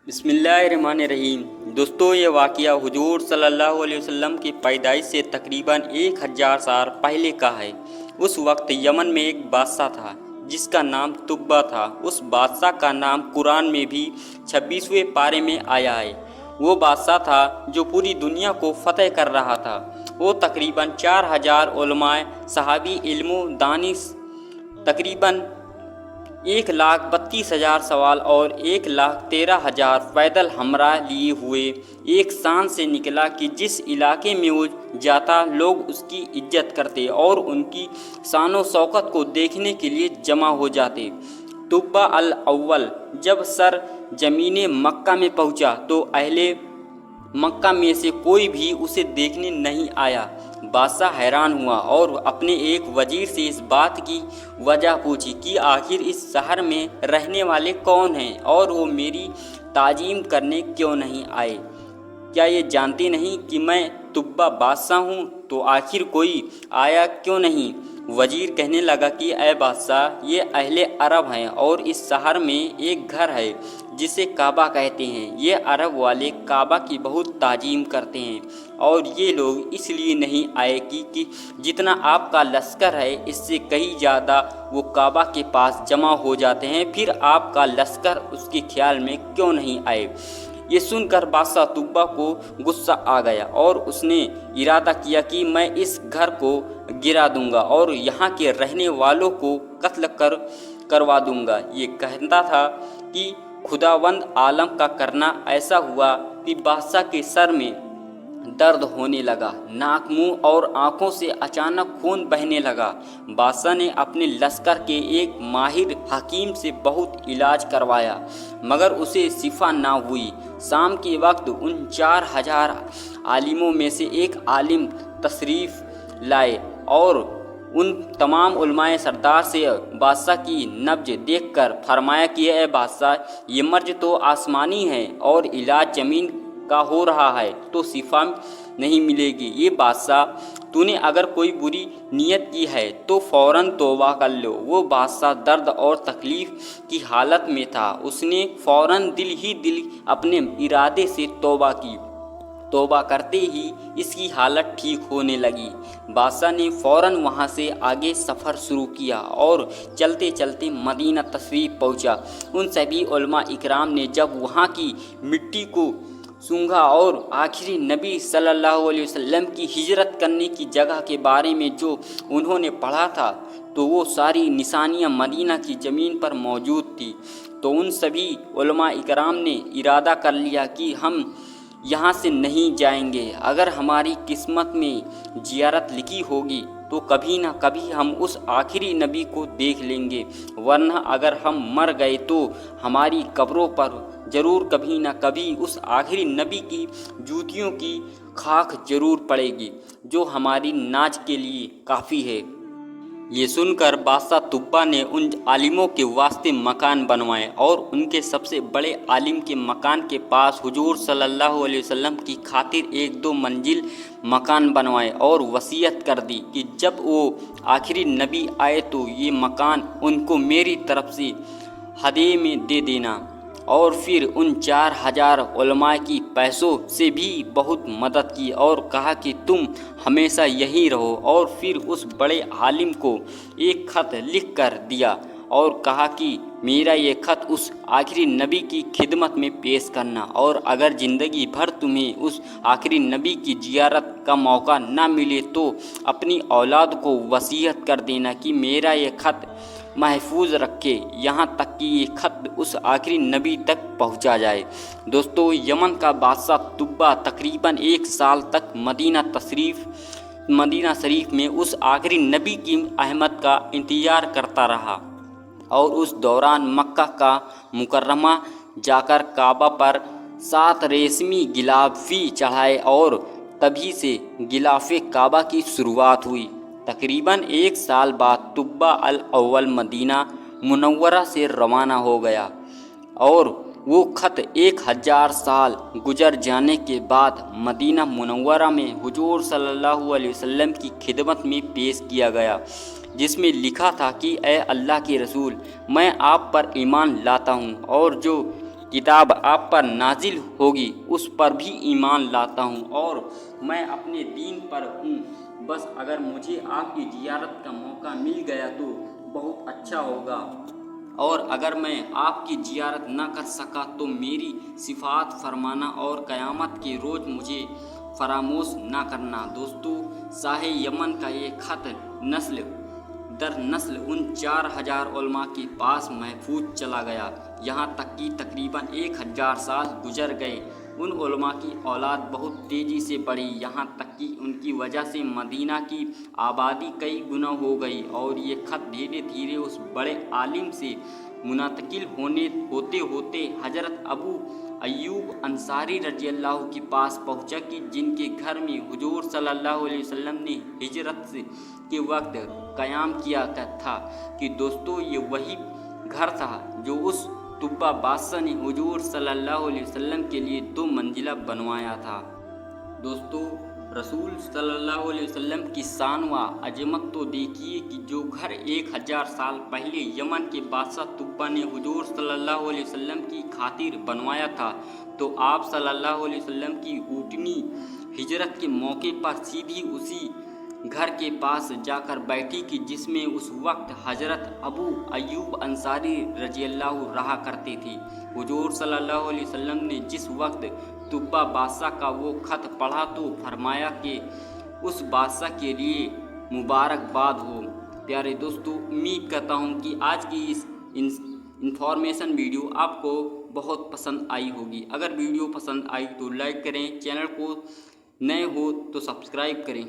बिस्मिल्लाहिर्रहमानिर्रहीम। दोस्तों, ये वाक़या हुजूर सल्लल्लाहु अलैहि वसल्लम की पैदाइश से तकरीबन 1000 साल पहले का है। उस वक्त यमन में एक बादशाह था जिसका नाम तुब्बा था। उस बादशाह का नाम कुरान में भी 26वें पारे में आया है। वो बादशाह था जो पूरी दुनिया को फतह कर रहा था। वो तकरीबन 4000 उलमाए, सहाबी, इल्मो दानिश, तकरीबन 1,32,000 सवाल और 1,13,000 पैदल हमरा लिए हुए एक शान से निकला कि जिस इलाके में वो जाता लोग उसकी इज्जत करते और उनकी शान व शौकत को देखने के लिए जमा हो जाते। तुब्बा अल अव्वल जब सर जमीने मक्का में पहुंचा तो अहले मक्का में से कोई भी उसे देखने नहीं आया। बादशाह हैरान हुआ और अपने एक वजीर से इस बात की वजह पूछी कि आखिर इस शहर में रहने वाले कौन हैं और वो मेरी ताजीम करने क्यों नहीं आए। क्या ये जानते नहीं कि मैं तुब्बा बादशाह हूँ? तो आखिर कोई आया क्यों नहीं? वजीर कहने लगा कि ऐ बादशाह, ये अहले अरब हैं और इस शहर में एक घर है जिसे काबा कहते हैं। ये अरब वाले काबा की बहुत ताजीम करते हैं और ये लोग इसलिए नहीं आए कि जितना आपका लश्कर है इससे कहीं ज़्यादा वो काबा के पास जमा हो जाते हैं। फिर आपका लश्कर उसके ख्याल में क्यों नहीं आए? ये सुनकर बादशाह तुब्बा को गुस्सा आ गया और उसने इरादा किया कि मैं इस घर को गिरा दूंगा और यहाँ के रहने वालों को कत्ल करवा दूंगा। ये कहता था कि खुदावंद आलम का करना ऐसा हुआ कि बादशाह के सर में दर्द होने लगा, नाक, मुंह और आंखों से अचानक खून बहने लगा। बादशाह ने अपने लश्कर के एक माहिर हकीम से बहुत इलाज करवाया मगर उसे शिफा ना हुई। शाम के वक्त उन 4000 आलिमों में से एक आलिम तशरीफ़ लाए और उन तमाम उलमाए सरदार से बादशाह की नब्ज देखकर फरमाया कि ए बादशाह, ये मर्ज तो आसमानी है और इलाज ज़मीन का हो रहा है तो शिफा नहीं मिलेगी। ये बादशाह, तूने अगर कोई बुरी नीयत की है तो फ़ौरन तौबा कर लो। वो बादशाह दर्द और तकलीफ़ की हालत में था। उसने फ़ौरन दिल ही दिल अपने इरादे से तौबा की। तौबा करते ही इसकी हालत ठीक होने लगी। बादशाह ने फ़ौरन वहाँ से आगे सफ़र शुरू किया और चलते चलते मदीना तशरीफ़ पहुँचा। उन सभी उलमा इकराम ने जब वहाँ की मिट्टी को सूंघा और आखिरी नबी सल्लल्लाहु अलैहि वसल्लम की हिजरत करने की जगह के बारे में जो उन्होंने पढ़ा था तो वो सारी निशानियाँ मदीना की ज़मीन पर मौजूद थी। तो उन सभी उलमा इकराम ने इरादा कर लिया कि हम यहाँ से नहीं जाएंगे। अगर हमारी किस्मत में ज़ियारत लिखी होगी तो कभी ना कभी हम उस आखिरी नबी को देख लेंगे, वरना अगर हम मर गए तो हमारी कब्रों पर ज़रूर कभी ना कभी उस आखिरी नबी की जूतियों की खाक ज़रूर पड़ेगी जो हमारी नाज के लिए काफ़ी है। ये सुनकर बादशाह तुब्बा ने उन आलिमों के वास्ते मकान बनवाए और उनके सबसे बड़े आलिम के मकान के पास हुजूर सल्लल्लाहु अलैहि वसल्लम की खातिर 1-2 मंजिल मकान बनवाए और वसीयत कर दी कि जब वो आखिरी नबी आए तो ये मकान उनको मेरी तरफ से हदिये में दे देना। और फिर उन 4000 उलमा की पैसों से भी बहुत मदद की और कहा कि तुम हमेशा यहीं रहो। और फिर उस बड़े आलिम को एक ख़त लिख कर दिया और कहा कि मेरा ये ख़त उस आखिरी नबी की खिदमत में पेश करना और अगर ज़िंदगी भर तुम्हें उस आखिरी नबी की ज़ियारत का मौका ना मिले तो अपनी औलाद को वसीयत कर देना कि मेरा ये ख़त महफूज रखे, यहाँ तक कि ये ख़त उस आखिरी नबी तक पहुँचा जाए। दोस्तों, यमन का बादशाह तुब्बा तकरीबन 1 साल तक मदीना शरीफ में उस आखिरी नबी की आमद का इंतज़ार करता रहा और उस दौरान मक्का का मुकर्रमा जाकर काबा पर 7 रेशमी गिलाफ़ी चढ़ाए और तभी से गिलाफ़े काबा की शुरुआत हुई। तकरीबन 1 साल बाद तुब्बा अल अव्वल मदीना मुनव्वरा से रवाना हो गया और वो ख़त 1000 साल गुजर जाने के बाद मदीना मुनव्वरा में हुजूर सल्लल्लाहु अलैहि वसल्लम की खिदमत में पेश किया गया, जिसमें लिखा था कि ए अल्लाह के रसूल, मैं आप पर ईमान लाता हूँ और जो किताब आप पर नाजिल होगी उस पर भी ईमान लाता हूँ और मैं अपने दीन पर हूँ। बस अगर मुझे आपकी ज़ियारत का मौका मिल गया तो बहुत अच्छा होगा, और अगर मैं आपकी ज़ियारत न कर सका तो मेरी सिफात फरमाना और क़यामत के रोज़ मुझे फरामोश ना करना। दोस्तों, शाह यमन का ये ख़त नस्ल दर नस्ल उन 4000 उलमा के पास महफूज चला गया, यहाँ तक कि तकरीबन 1000 साल गुजर गए। उन उलमा की औलाद बहुत तेज़ी से बढ़ी, यहाँ तक कि उनकी वजह से मदीना की आबादी कई गुना हो गई, और ये ख़त धीरे धीरे उस बड़े आलिम से मुंतकिल होते होते हज़रत अबू अय्यूब अंसारी रज़ी अल्लाह के पास पहुँचा कि जिनके घर में हुजूर सल्लल्लाहु अलैहि वसल्लम ने हिजरत के वक्त क़याम किया था। कि दोस्तों, ये वही घर था जो उस तुब्बा बादशाह ने हुजूर सल्लल्लाहु अलैहि वसल्लम के लिए 2 मंजिला बनवाया था। दोस्तों, रसूल सल्लल्लाहु अलैहि वसल्लम की शान व अजमत तो देखिए कि जो घर 1000 साल पहले यमन के बादशाह तुब्बा ने हुजूर सल्लल्लाहु अलैहि वसल्लम की खातिर बनवाया था, तो आप सल्लल्लाहु अलैहि वसल्लम की ऊँटनी हिजरत के मौके पर सीधी उसी घर के पास जाकर बैठी कि जिसमें उस वक्त हज़रत अबू अय्यूब अंसारी रज़ी अल्लाह रहा करते थे। हुजूर सल्लल्लाहु अलैहि वसल्लम ने जिस वक्त तुब्बा बादशाह का वो ख़त पढ़ा तो फरमाया कि उस बादशाह के लिए मुबारकबाद हो। प्यारे दोस्तों, उम्मीद करता हूँ कि आज की इस इंफॉर्मेशन वीडियो आपको बहुत पसंद आई होगी। अगर वीडियो पसंद आई तो लाइक करें, चैनल को नए हो तो सब्सक्राइब करें।